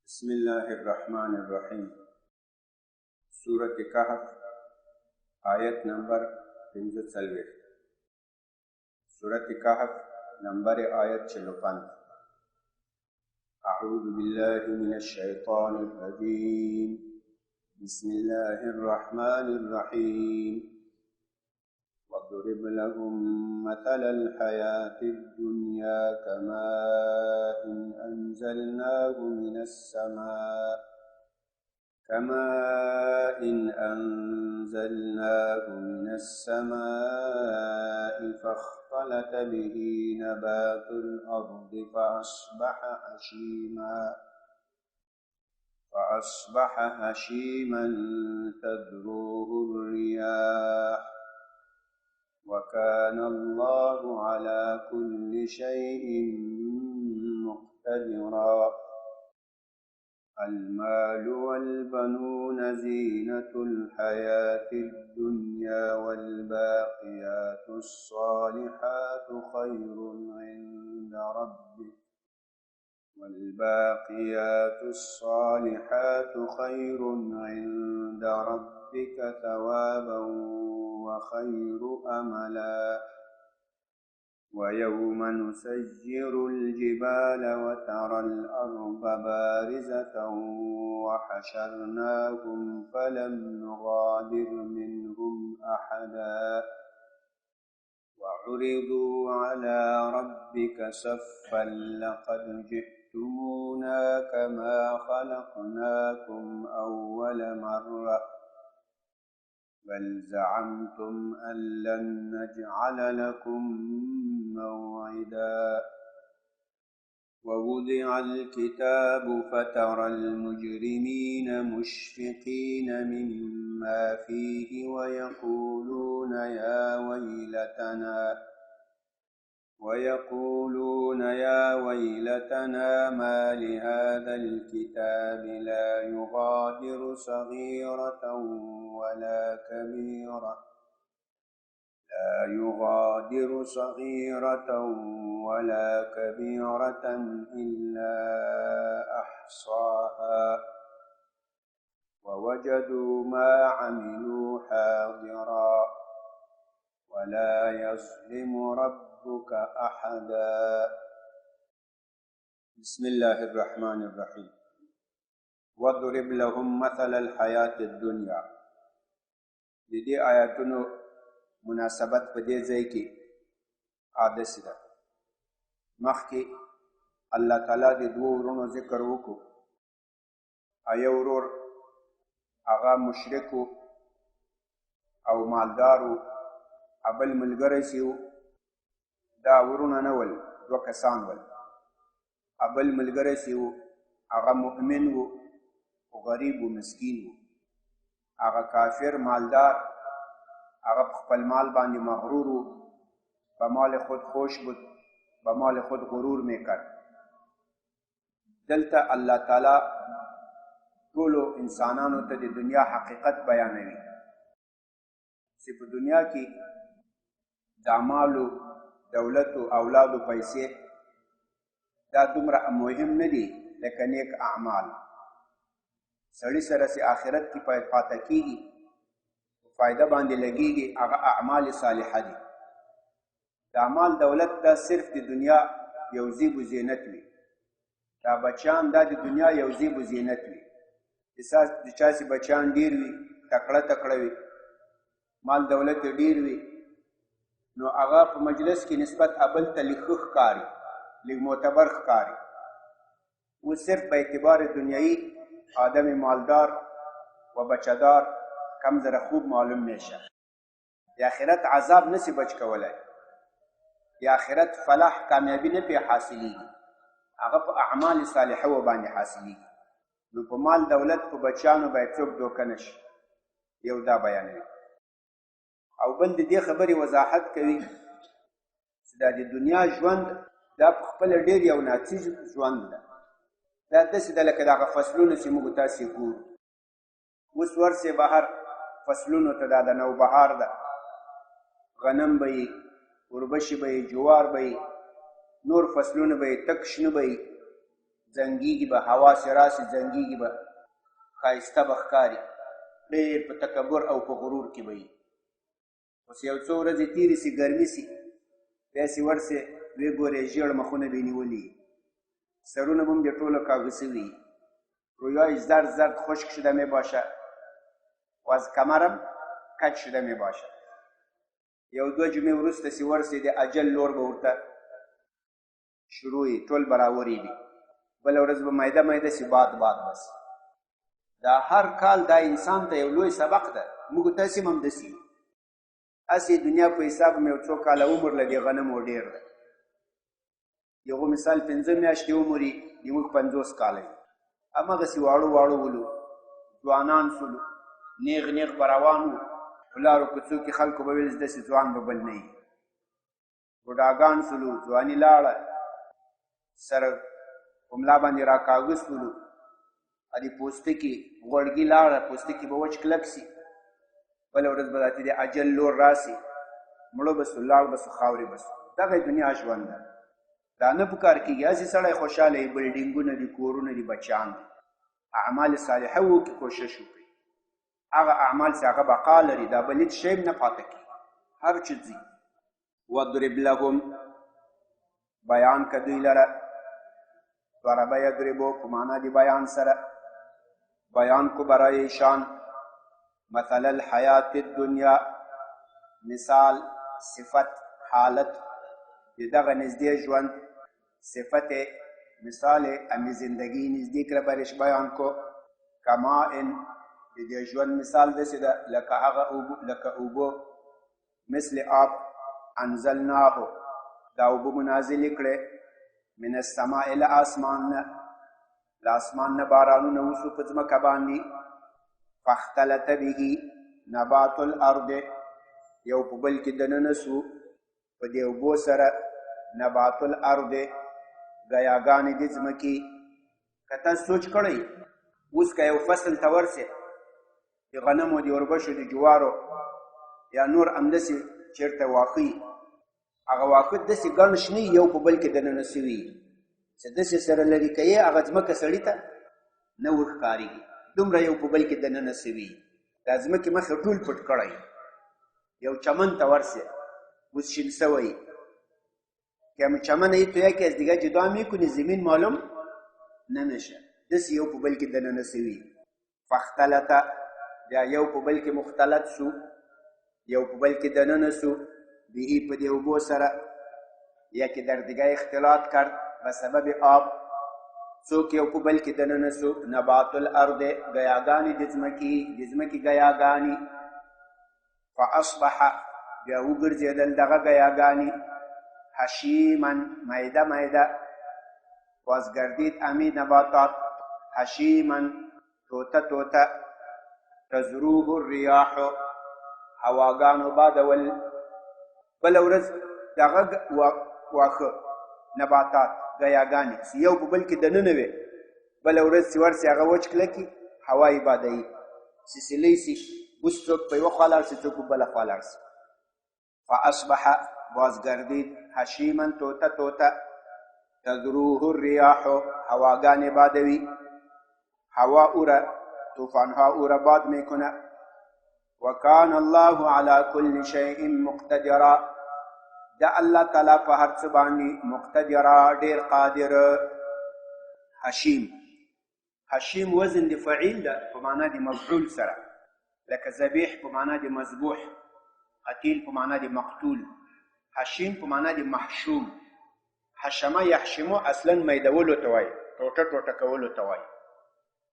بسم الله الرحمن الرحیم. سورة کهف آیت نمبر 45. سورة کهف نمبر آیت 45. اعوذ بالله من الشیطان الرجیم. بسم الله الرحمن الرحیم. واضرب لهم مثل الحياة الدنيا كماء أنزلناه من السماء فاختلط به نبات الأرض فأصبح هشيما تذروه الرياح وكان الله على كل شيء مقتدرا. المال والبنون زينة الحياة الدنيا والباقيات الصالحات خير عند ربك ثوابا وخير أملا. ويوم نسير الجبال وترى الأرض بارزة وحشرناهم فلم نغادر منهم أحدا وعرضوا على ربك صفا لقد جئتمونا كما خلقناكم أول مرة بل زعمتم أن لن نجعل لكم موعدا. ووضع الكتاب فترى المجرمين مشفقين مما فيه ويقولون يا ويلتنا ما لهذا الكتاب لا يغادر صغيرة ولا كبيرة إلا أحصاها ووجدوا ما عملوا حاضرا ولا يظلم ربك أحدا. بسم الله الرحمن الرحيم. واضرب لهم مثل الحياة الدنيا. دې آیاتونو مناسبت په دې ځای کې حادث ده. مخکې الله تعالی د دوه ورونو ذکر وکړو. یو ورور هغه مشرک او مالدار و، بل ملګری چې و دا ورونه نه ول، دوه کسان ول. بل ملګری چې و هغه مؤمن و او غریب و مسکین و. هغه کافر مالدار هغه په خپل مال باندې مغرور و، به مال خود خوش بود، به مال خود غرور میکرد. دلته الله تعالی ټولو انسانانو ته د دنیا حقیقت بیانوي چې په دنیا کې د اعمالو، دولت او اولادو پیسې دا دومره مهم نه دي لکه نیک اعمال. سړي سره چې آخرت کې پاته کېږي، فایده باندې لګېږي، هغه اعمال صالحه دي. د اعمال دولت دا صرف د دنیا یو زیب و زینت وي. دا بچیان دا د دنیا یو زیب و زینت وي. د چا چې بچیان ډېر وي، تکړه وي، مال دولت ډېر وي، نو هغه په مجلس کې نسبت بل ته لږ ښه ښکاري، لږ معتبر ښکاري. او صرف په اعتبار دنیایي آدم مالدار و بچه‌دار کم ذره خوب معلوم میشه. د آخرت عذاب نسی بچ کولای، د آخرت فلاح کامیابی نه پې حاصلیږي، هغه په اعمال صالحه و باندې حاصلیږي. نو په مال دولت په بچیانو باید څوک دوکه نشي. یو دا بیانوي. او بل د دې خبرې وضاحت کوي چې دا د دنیا ژوند دا په خپله ډېر یو ناڅیز ژوند ده. دا داسې ده لکه دغه فصلونه چې موږ تاسې ګورو. اوس ورسې بهر فصلونو ته، دا د نوبهار ده، غنم به یې، وربشې به یې، جوار به یې، نور فصلونه به یې تک شنه به یې، زنګېږي به، هوا چې راسي زنګېږي به، ښایسته به ښکاري، ډېر په تکبر او په غرور کې به وي. اوس یو څو ورځې تېرې سي، ګرمي سي، بیا سي ورسې ویې ګورې ژېړ مخونه به یې نیولي، سرونه به هم بیا ټوله کاږه سوي، رویای زرد زرد خشک شده می باشه و از کمرم کج شده می باشه. یو دو جمعې وروسته چې ورسېدې اجل لور به ورته شروع وي، ټول به راورېږي، بله ورځ به میده میده سي، باد باد بس. دا هر کال دا انسان ته یو لوی سبق ده. موږ تاسې هم همداسې یو. هسې دنیا په حساب مې یو څو کاله عمر له دې غنمو ډېر ده. یو مثال 15 میاشتې عمر یې زموږ 50 کاله وي. هماغسې واړو واړو ولو، ځوانان سولو، نیغ نیغ به روان وو. په لارو کوڅو کې خلکو به ویل داسې ځوان به بل نه وي. بوډاګان سولو، ځواني لاړه، سر په ملا باندې راکاږه سولو، د پوستکي غوړګي لاړه، پوستکي به وچ کلک سي. بله ورځ به راته د اجل لور راسي، مړه به سو، لاړ به سو، خاورې به سو. دغه دنیا ژوند ده. دا نه په کار کېږي. هسې سړی خوشحاله وي، بلډینګونه دي، کورونه دي، بچیان دي. اعمال صالحه وکړي، کوشش وکړي. هغه اعمال چې هغه بقا لري، دا بل هېڅ شی نه پاته کېږي، هر څه ځي. واضرب لهم، بیان که دوی لره، ضربه یضربو په معنا د بیان سره، بیان کو برای ایشان مثل الحیات الدنیا، مثال، صفت، حالت د دغه نږدې ژوند، صفت مثال امی زندگی نزدیک کړه برش بیان کو. کمائن د دې ژوند مثال داسې ده لکه هغه اوبه، لکه اوبه، مثل آب، انزلناه، دا اوبه منازلې کړې، من السماء له آسمان نه، له آسمان نه بارانونه وسو په ځمکه باندې. فاختلط به نبات الارض، یو په بل کې دننه سو په دې اوبو سره نبات الارض، ګیاګانې د ځمکې. که تاسو سوچ کړئ، اوس که یو فصل ته ورسې، د غنمو، د اوربشو، د جوارو یا نور همداسې چېرته واښه وي، هغه واښه داسې ګڼ شنه یو په بل کې دننه سوي، چې داسې سره لرې کوې هغه ځمکه سړي ته نه ورښکارېږي، دومره یو په بل کې دننه سوي. دا ځمکې مخې ټول پټ کړی. یو چمن ته ورسې، اوس شین سوی، که هم چمن ای تو یکی از دیگه جدا میکنی، زمین معلوم نمیشه، دست یو په بل کې دننه سوي. فاختلط، یا یو په بل کې مختلط سو، یو په بل کې دننه سو، بهی په دې اوبو سره، یکی در دیگه اختلاط کرد به سبب آب، څوک یو په بل کې دننه سو. نبات الارض، ګیاګانې د ځمکې ګیاګانې. فاصبح، بیا وګرځېدل دغه ګیاګانې، حشیما، میده میده، وازګردید امی نباتات، حشیما، توته توته، تزروه الریاح، هواګانو بادول. بله ورځ دغه واښه، نباتات، ګیاګانې چې یو په بل کې دننه وي، بله ورځ چې ورسې هغه وچ کلکي، هوا یې بادوي، چې سیلی سي، اوس څوک په یوه خوا لاړ سي، څوک په بله خوا لاړ سي. فاصبح، بازګردید، حشیما، توته توته، تذروه الریاح، هواګانې بادوي، هوا اوره، طوفانها اوره باد میکنه. وکان الله علی کل شیء مقتدرا، دا الله تعالی په هر څه باندې مقتدرا، ډیر قادر. حشیم، حشیم وزن د فعیل ده په معنا د مفعول سره، لکه ذبیح په معنا د مذبوح، قتیل په معنا د مقتول، حشیم په معنا د محشوم. حشمه یحشمو اصلا میدولو ته وایي، ټوټه ټوټه کولو ته وایي.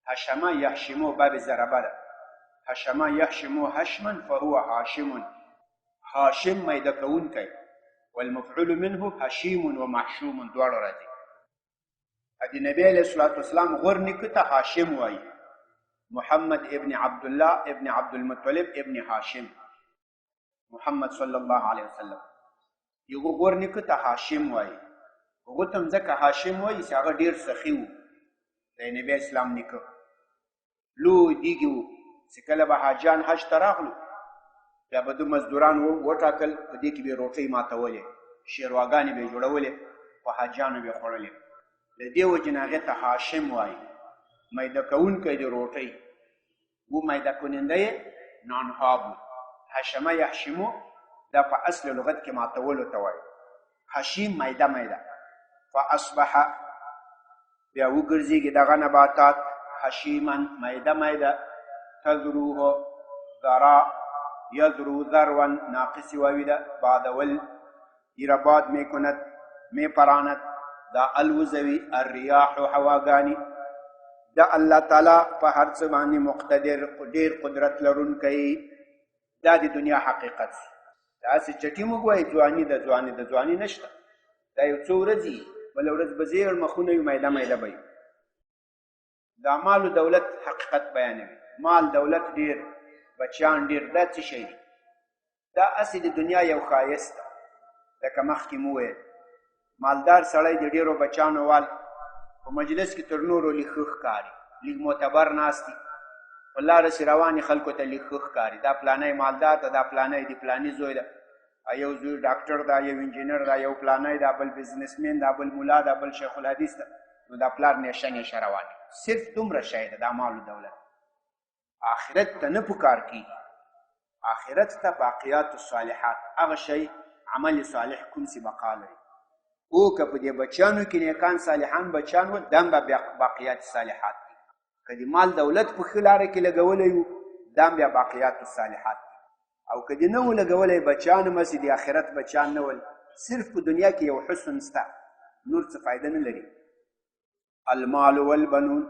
حشمه یحشمو باب ضربه ده. حشمه یحشمو حشما فهو حاشم، حاشم میده کوونکی، والمفعول منه حشیم و محشوم، دواړه راځي. د نبی علیه الصلاة والسلام غور نیکه ته حاشم وایي، محمد ابن عبدالله ابن عبدالمطلب ابن حاشم، محمد صلی الله علیه وسلم. یو غور نیکه ته حاشم وایي. هغه ته هم ځکه حاشم وایي چې هغه ډېر سخي و، د نبی اسلام نیکه لوی دیګي و، چې کله به حاجیان حج ته راغلو، بیا به د مزدوران وټاکل، په دې کې به یې روټۍ ماتولې، شیرواګانې به یې جوړولې، په حاجیانو به یې خوړلې. له دې وجې نه هغې ته هاشم وایي میده کوونکی د روټۍ و میده کننده یې نانهاب حشمه یحشمو دا په اصل لغت کې ماتولو ته وایي حشیم میده میده فاصبح بیا وګرځېږي دغه نباتات حشیما میده میده تذروه ذرا یذرو ذروا ناقص واوی ده بعدول ایرباد می کند می پراند دا الوزوی الریاح هواګانی دا الله تعالی په هر څه باندې مقتدر ډیر قدرت لرونکی دا د دنیا حقیقت دا چې چټي موږ وایي ځواني نشته دا یو څو ورځې بل ورځ به زیړ مخونه وي میده میده به دا مال و دولت حقیقت بیانوي مال دولت ډیر بچیان ډیر دا څه شی دی دا اصل د دنیا یو ښایست ده لکه مخکې مو ویل مالدار سړی د ډیرو بچیانو وال په مجلس کې تر نورو لږ ښه ښکاري لږ معتبر ناست دي په لاره چې روانې خلکو ته لږ ښه ښکاري دا پلانی مالدار ده دا پلانی د پلاني زوی ده یو زوی ډاکټر ده یو انجینر ده یو پلانی ده بل بزنسمین ده بل ملا ده بل شیخ الحدیث ده نو دا پلار نیشه نیشه روانې صرف دومره شی ده دا مال و دولت آخرت ته نه پکار کیږي آخرت ته باقیات الصالحات هغه شی عمل صالح کوم چې بقا لري او که په دې بچیانو کې نیکان صالحان بچیان و دا هم بیا باقیات صالحات دي که د مال دولت په ښه لاره کې لګولی وو دا هم بیا باقیات الصالحات دي او که د نه و لګولی بچیان همسې د آخرت بچیان نه ول صرف په دنیا کې یو حسن سته نور څه فایده نه لري المال والبنون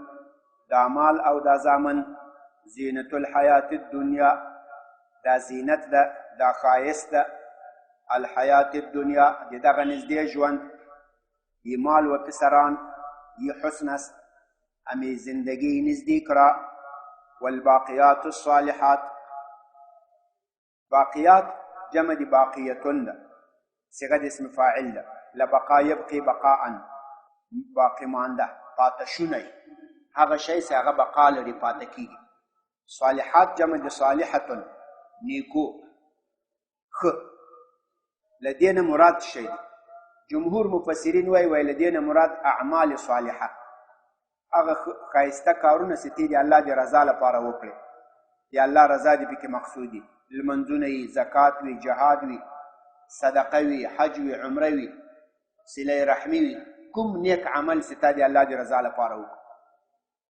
دا مال او دا زامن زینت الحیات الدنیا دا زینت ده دا ښایست ده الحیات الدنیا د دغه نږدې ژوند یې مال و پسران یې حسن است همې زندگی نږدې کړه والباقیات الصالحات باقیات جمع د باقیتون ده صیغه د اسم فاعل ده لبقا یبقي بقاء باقی مانده پاته شونی هغه شی چې هغه بقا لري پاته کیږي صالحات جمع د صالحتن نیکو ښه لدينا مراد شيء جمهور مفسرین وای لدينا مراد اعمال صالحه هغه خایسته کارونه چې دی الله دی رضا لپاره وکړي یا الله رضا دی پکې مقصودی لمنځونه زکات وی جهاد وی صدقه وی حج وی عمره وی صله رحمی وی کوم نیک عمل چې دی الله دی رضا لپاره وکړي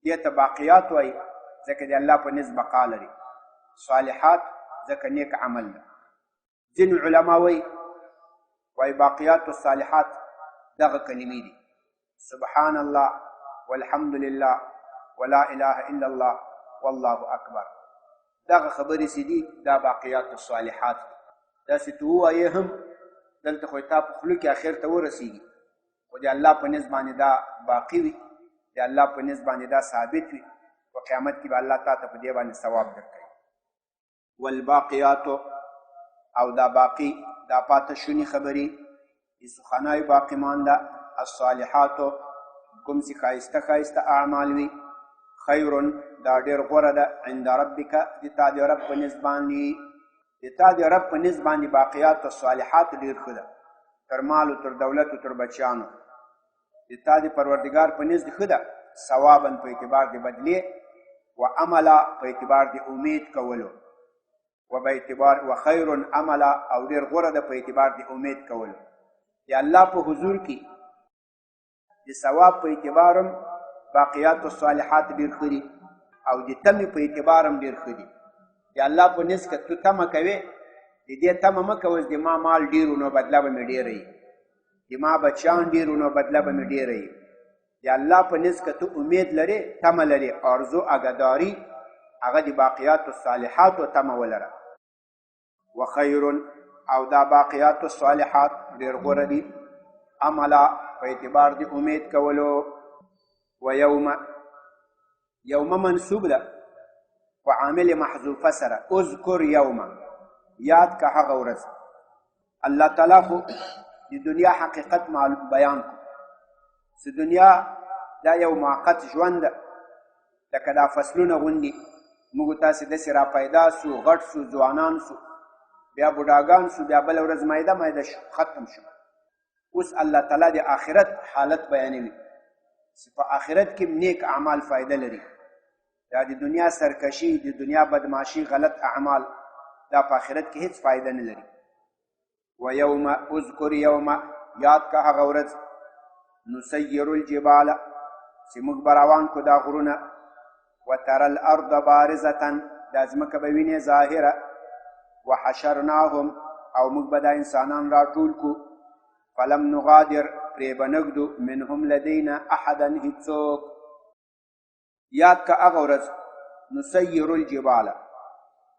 دې ته باقیات وای ځکه دی الله په نسبت بقا لري صالحات ځکه نیک عمل ده ځینې علما وای باقیات الصالحات دغه کلمې دي سبحان الله والحمد لله ولا اله الا الله والله اکبر دغه خبرې چې دي دا باقیات الصالحات داسې ته ووایې هم دلته خو تا په خوله کې اخر ته ورسېږي خو د الله په نسبت باندې دا باقي وي د الله په نسبت باندې دا ثابت وي په قیامت کې به الله تا ته په دې باندې ثواب درکوي والباقیات او دا باقی دا پاته شونی خبری سخنای باقی مانده الصالحات کوم چې خایسته اعمال وي خیر دا ډیر غوره ده عند ربک د تا د رب په نسبت باندې باقیات الصالحات ډیر ښه ده تر مال او تر دولت او تر بچیانو د تا د پروردګار په نسبت ښه ده ثوابا په اعتبار د بدلی و عملا په اعتبار د امید کولو و به اعتبار و خیر عمل او ډیر غوره ده په اعتبار د امید کولو یا الله په حضور کې د ثواب په اعتبارم باقیات الصالحات ډیر ښه دي او د تمې په اعتبارم ډیر ښه دي یا الله په نسبت ته تمه کوې د دې تمه مه کوه د ما مال ډیرو نو بدله به مې ډیره وي د ما بچیان ډیرو نو بدله به مې ډیره وي د الله په نسبت ته امید لرې تمه لرې آرزو اګداري هغه د باقیات الصالحاتو تمه ولره وخیر او دا باقیات الصالحات ډیر غوره دي عملا په اعتبار د امید کولو و یوم منصوب ده و عامل محذوفه سره اذکر یوم یاد که هغه ورځ الله تعالی خو د دنیا حقیقت بیان کو چې دنیا دا یو موقت ژوند ده لکه دا فصلونه غوندي موږ تاسې داسې را پیدا سو غټ سو ځوانان سو بیا بوډاګان سو بیا بل ورځ میده ختم شو اوس الله تعالی د آخرت حالت بیانوي چې په آخرت کې نیک اعمال فایده لري. دا د دنیا سرکشي، د دنیا بدماشي، غلط اعمال دا په آخرت کې هیڅ فایده نه لري. و یوم اذکر یوم، یاد کا هغه ورځ، نسیر الجبال چې موږ به روان کو دا غرونه، وترى الارض بارزة دا ځمکه به وینې ظاهره، وحشرناهم او موږ به دا انسانان راټول کو، فلم نغادر پرې به نږدو منهم لدینا احدا هیڅوک. یاد کا هغه ورځ نسیر الجبال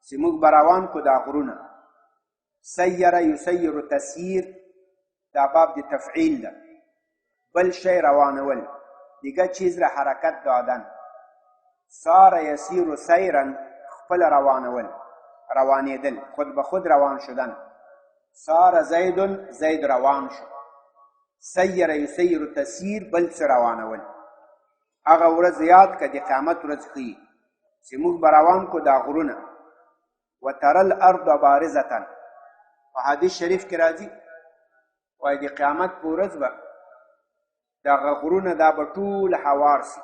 چې موږ به روان کو دا غرونه. سیر یسیر تسییر دا باب د تفعیل ده، بل شی روانول، دیگه چیز را حرکت دادن. سار یسیر سیرا خپل روانول، روانیدل، خود به خود روان شدن. سار زید، زید روان شو. سیر یسیر تسیر بل څه روانول. هغه ورځ یاد که د قیامت ورځ ښیي چې موږ به روان کو دا غرونه. وترى الارض بارزة، په حدیث شریف کې راځي وایي د قیامت په ورځ به دغه غرونه دا به ټول هوار سي.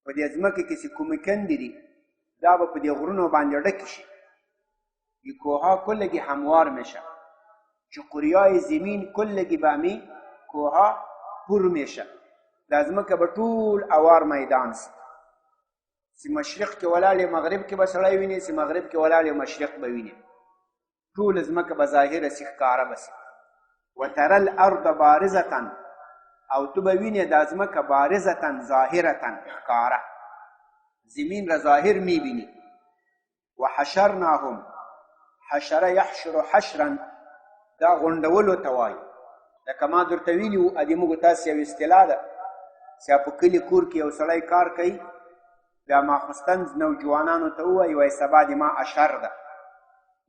په دې ځمکه کې چې کومې کندې دي دا به په دې غرونو باندې ډکې شي. ये कोहा कुल्लगी हमवार मेशा चुकुरियाई ज़मीन कुल्लगी बामी कोहा पुर मेशा लाज़मक बटूल आवार मैदान सी मशरिक़ के वलाले मगरिब के बसड़ाई विने सी मगरिब के वलाले मशरिक़ बविने طول ازمک بظاهر سخکاره بسی وترى الارض بارزة او تبوینه د ازمک بارزة ظاهرة کاره زمین را ظاهر میبینی. وحشرناهم، حشر یحشر حشرا دا غونډولو ته وایي. لکه ما درته ویلي وو ادې موږ تاسې یو اصطلاح ده چې په کلي کور کې یو سړی کار کوي بیا ماخوستن نوجوانانو ته ووایي وایي سبا د ما اشر ده،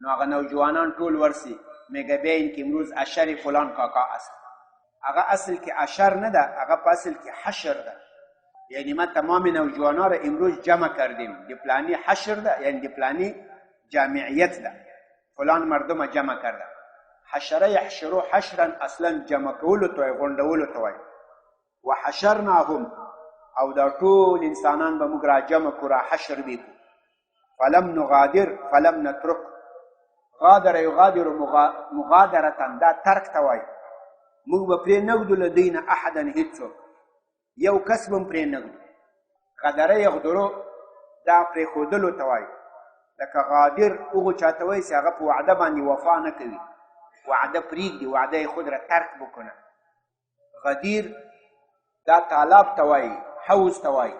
نو هغه نوجوانان ټول ورسي میګابین کې امروز اشر فلان کاکا اصل. هغه اصل کې اشر نه ده، هغه په اصل کې حشر ده. یعنی ما تمام نوجوانا را امروز جمع کردیم، دی پلانی حشر ده، یعنی دی پلانی جامعیت ده، فلان مردم جمع کرده. حشره یحشرو حشرا اصلا جمع کولو توی غندولو توی. و حشرناهم او دا طول انسانان با مگرا جمع کرا حشر بیکو. فلم نغادر فلم نترک. غادر یغادر مغادرتن دا ترک توی. مگ با پری نگدو لدین احدا هیتسو. یو کسبم پری نگدو. غادره یغدرو دا پری خودلو توی. لکه غادر اوغو چاته سی هغه په وعده باندې وفا نه کوي، وعده پریږدي، وعده خود را ترک بکنه. غدیر دا تالاب ته وایي، حوض ته وایي.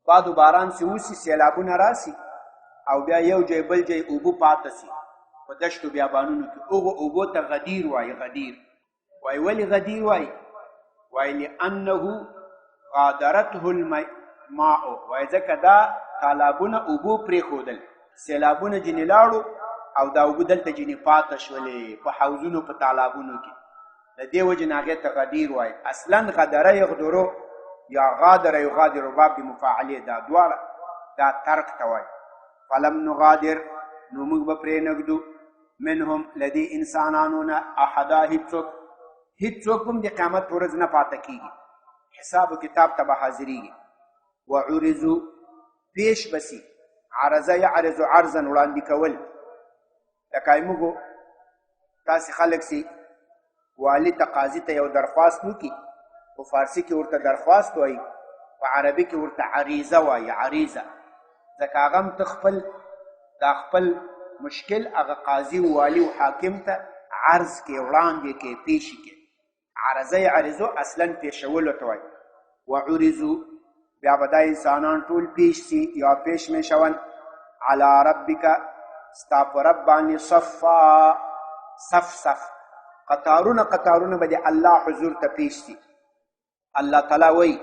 باد و باران چې وسي سیلابونه راسي او بیا یو ځای بل ځای اوبه پاته سي په دشتو بیابانونو کې، هغو اوبو ته غدیر وایي. غدیر وایي ولې غدیر وایي؟ وایي لانه غادرته الماء، وایي ځکه دا تالابونه اوبو پرېښودل، سیلابونه ځینې لاړو او دا اوبه دلته ځینې پاته شولې په حوضونو په تالابونو کې. د دې وجې نه هغې ته غدیر وایي. اصلا غدره یغدرو یا غادر یغادر باب د مفاعلې دا دواړه دا ترک ته وایي. فلم نغادر نو موږ به پرې نږدو منهم له دې انسانانو نه احدا هیڅوک. هیڅوک هم د قیامت په ورځ نه پاته کېږي، حساب و کتاب ته به حاضرېږي. وعرضو پیش بسی، عرضه یعرض عرضا وړاندې کول. لکه موږ تاسې خلک سي والي ته قاضي ته یو درخواست وکړي، په فارسي کې ورته درخواست وایي، په عربي کې ورته عریضه وایي. عریضه ځکه هغه هم ته خپل دا خپل مشکل هغه قاضي و والي و حاکم ته عرض کې وړاندې کې پیشي کې. عرضه یعرضو اصلا پیشولو ته وایي. وعرضو بیا به دا انسانان ټول پیش سي یا پیش می شون علی ربک ستا په رب باندې صفا صف صف قطارونه قطارونه به د الله حضور ته پیش سي. الله تعالی وایي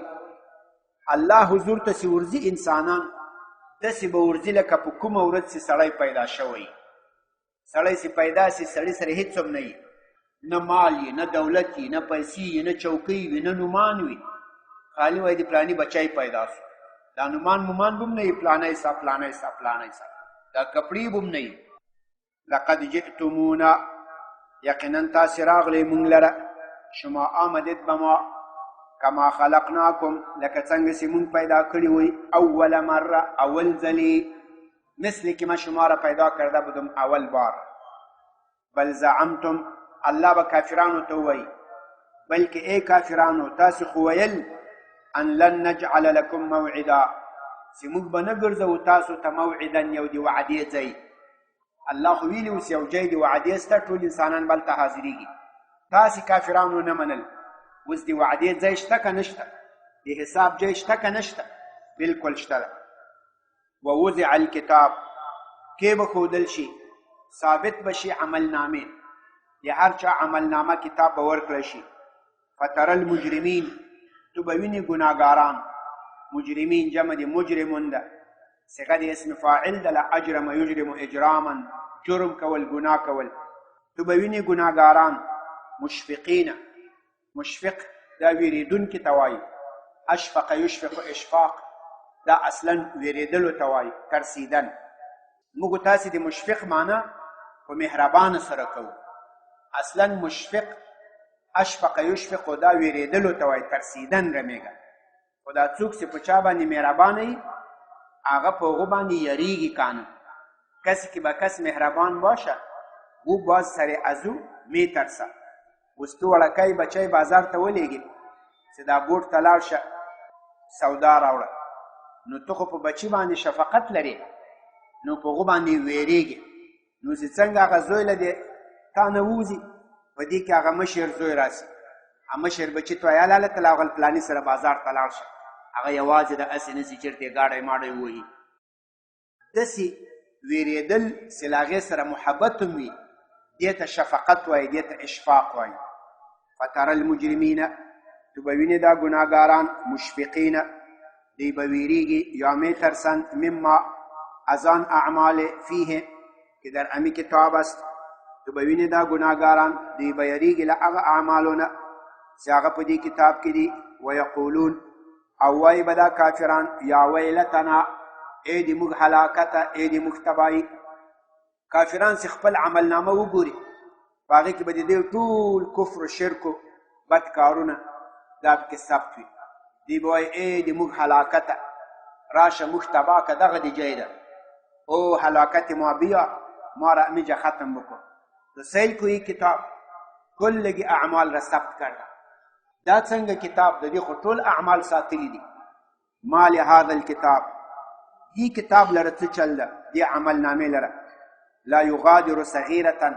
الله حضور ته چې ورځي انسانان داسې به ورځي لکه په کومه ورځ چې سړی پیدا شوی. سړی چې پیدا سي سړي سره هېڅ هم نه وي، نه مال یې، نه دولت یې، نه پیسې یې، نه چوکۍ وي، نه نومان وي. خالی وای دی پلانی بچای پیدا سو، دا نومان مومان بم نه پلانی سا پلانی سا پلانی سا، دا کپڑی بم نه. لقد جئتمونا یقینا تاسې راغلی مونږ لره، شما آمدید به ما کما خلقناکم لکه څنګه چې مونږ پیدا کړي وي اول مره اول ځلې مثل که ما شما را پیدا کرده بودم اول بار بل زعمتم الله به کافرانو ته وایي بلکې ای کافرانو تاسې خو ویل ان لن نجعل لکم موعدا چې موږ به نه ګرځوو تاسو ته موعدا یو د وعدې ځای الله خو ویلي اوس یو ځای د وعدې شته ټول انسانان به هلته حاضرېږي تاسې کافرانو نه منل اوس د وعدې ځای شته که نشته د حساب ځای شته که نشته بلکل شته ده ووضع الکتاب کې به ښودل شي ثابت به شي عملنامې د هر چا عملنامه کتاب به ورکړی شي فتر المجرمین تو به وینې ګناهګاران مجرمین جمع د مجرمون ده صیغه د اسم فاعل ده له اجرم یجرم اجراما جرم کول ګناه کول تو به وینې ګناهګاران مشفقین مشفق دا ویریدونکي ته وایي اشفق یشفق اشفاق دا اصلا ویریدلو ته وایي ترسیدن موږ تاسې د مشفق معنا په مهربان سره کوو اصلا مشفق اشفق یشفق دا ویریدلو ته وایي ترسیدن رمیږه خو دا څوک چې په چا باندې مهربانه وي هغه په هغو باندې یریږي کانه کسی که به کس مهربان باشه او باز سر ازو میترسه اوس تو وړکی بچی بازار ته ولیږي چې دا بوټ ته لاړ شه سودا راوړه نو ته خو په بچي باندې شفقت لري نو په هغو باندې ویریږي نو چې څنګه هغه زوی له دې تا نه ووځي په دې کې هغه مشر زوی راسي مشر بچي ته ویل هلته له هغه فلاني سره بازار ته لاړ شه هغه یوازې د اسې نسي چېرته ګاډی ماډی ووهي داسې ویرېدل چې له هغې سره محبت هم وي دې ته شفقت وایي دې ته اشفاق وایي فتر المجرمین تو به وینې دا ګناهګاران مشفقین دی به ویریږي یا میترسند مما از آن اعمال فیه که در امی کتاب است تو به وینې دا ګناهګاران دی به یریږي له هغه اعمالو نه چې هغه په دې کتاب کې دي ویقولون او وایي به دا کافران یا ویلتنا ای د موږ هلاکته ای د موږ تباهي کافران چې خپل عملنامه وګوري په هغې کې به د دې ټول کفر و شرک و بد کارونه دا پکې ثبت وي دی به وایي ای د موږ هلاکته راشه موږ تباه که دغه د جای ده او هلاکت ما بیا ما را امیجا ختم بکن تو سیل کوئی کتاب کلگی اعمال را ثبت کرده دا څنګه کتاب د دې خو ټول اعمال ساتلی دي ما لهذا الكتاب هی کتاب لره څه چل ده دې عمل نامې لره لا یغادر صغیرة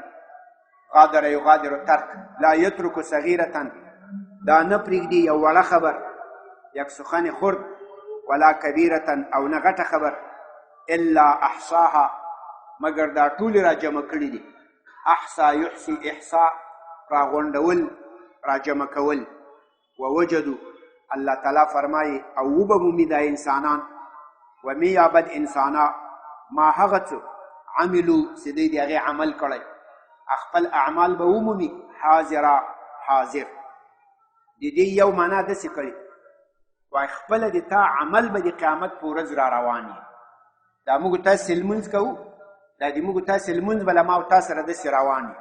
غادر یغادر ترک لا یترک صغیرة دا نه پرېږدي یو وړه خبر یک سخن خرد ولا کبیرة او نه غټه خبر الا احصاها مگر دا ټول را جمع کړي دي احصا یحصي احصاء را غونډول را جمع کول ووجدوا الله تعالی فرمایي او وبمومي دا انسانان ومی یابد انسانا ما هغه څه عملو چې دوی د هغې عمل کړی خپل اعمال به ومومي حاضره حاضر د دې یو معنا داسې کړي وایي خپله د تا عمل به د قیامت په ورځ را روان وي دا موږ تاسې لمونځ کوو دا د موږ تاسې لمونځ به له ما او تا سره داسې روان وي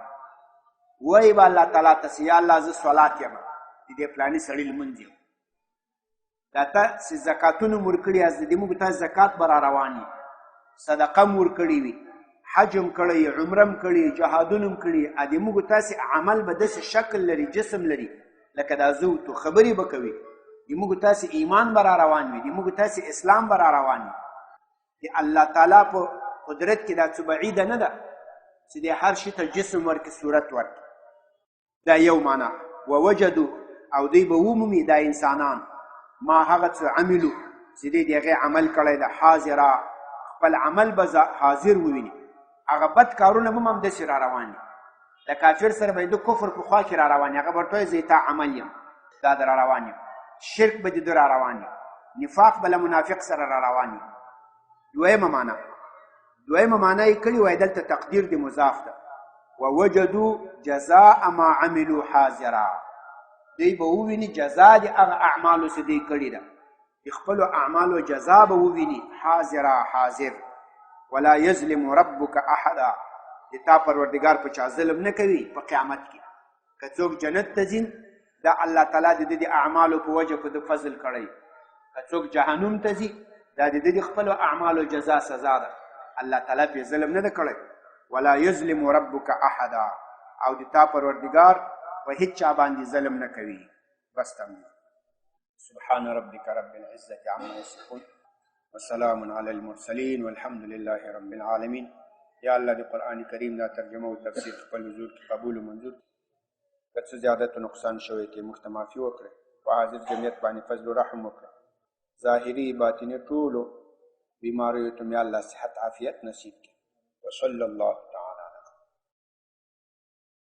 وایي به الله تعالی ته یا الله زه صلات یم د دې فلاني سړي لمونځ یم دا ته چې زکاتونه مو ورکړي یاست د موږ ته زکات به را روان وي صدقه مو ورکړي وي حج هم کړی عمره هم کړي جهادونه هم کړي د موږ تاسې عمل به داسې شکل لري جسم لري لکه دا زه تو خبرې به کوي د موږ تاسې ایمان به را روان وي د موږ تاسې اسلام به را روان وي د الله تعالی په قدرت کې دا څه بعیده نه ده چې د هر شي ته جسم ورکړي صورت ورکړي دا یو معنا ووجدو او دوی به ومومي دا انسانان ما هغه څه عملو چې دوی د هغې عمل کړی ده حاضره خپل عمل به حاضر وویني هغه بد کارونه به هم همداسې را روان دي د کافر سره به د کفر په خوا کې را روان دي هغه به ورته وایي زه تا عمل یم دا د را روان یم شرک به د ده را روان دي نفاق به له منافق سره را روان دي دویمه معنا یې کړي وایي دلته تقدیر د مضاف ده ووجدوا جزاء ما عملوا حاضرا دوی به وویني جزا د هغه اعمالو چې دوی کړي ده د خپلو اعمالو جزا به وویني حاضرا حاضر ولا یظلم ربک احدا د تا پروردګار په چا ظلم نه کوي په قیامت کې که څوک جنت ته ځین دا الله تعالی د دې اعمالو په وجه په د فضل کړی. که څوک جهنم ته ځي دا د دې خپلو اعمالو جزا سزا ده. الله تعالی پې ظلم نه ده کړی. ولا یظلم ربک احدا، او د تا پروردګار په هیڅ چا باندې ظلم نه کوي. بس تم. سبحان ربک رب العزة عما یصفون وسلام علی المرسلین والحمد لله رب العالمین. یا الله د قرآن کریم دا ترجمه او تفسیر خپل حضور کې قبول و منظور. که څه زیادت و نقصان شوی کې موږ ته معافي وکړئ. په حاضر جمعیت باندې فضل و رحم وکړئ. ظاهري باطني ټولو بیماریو ته مې الله صحت عافیت نصیب کړي. وصلی الله تعالی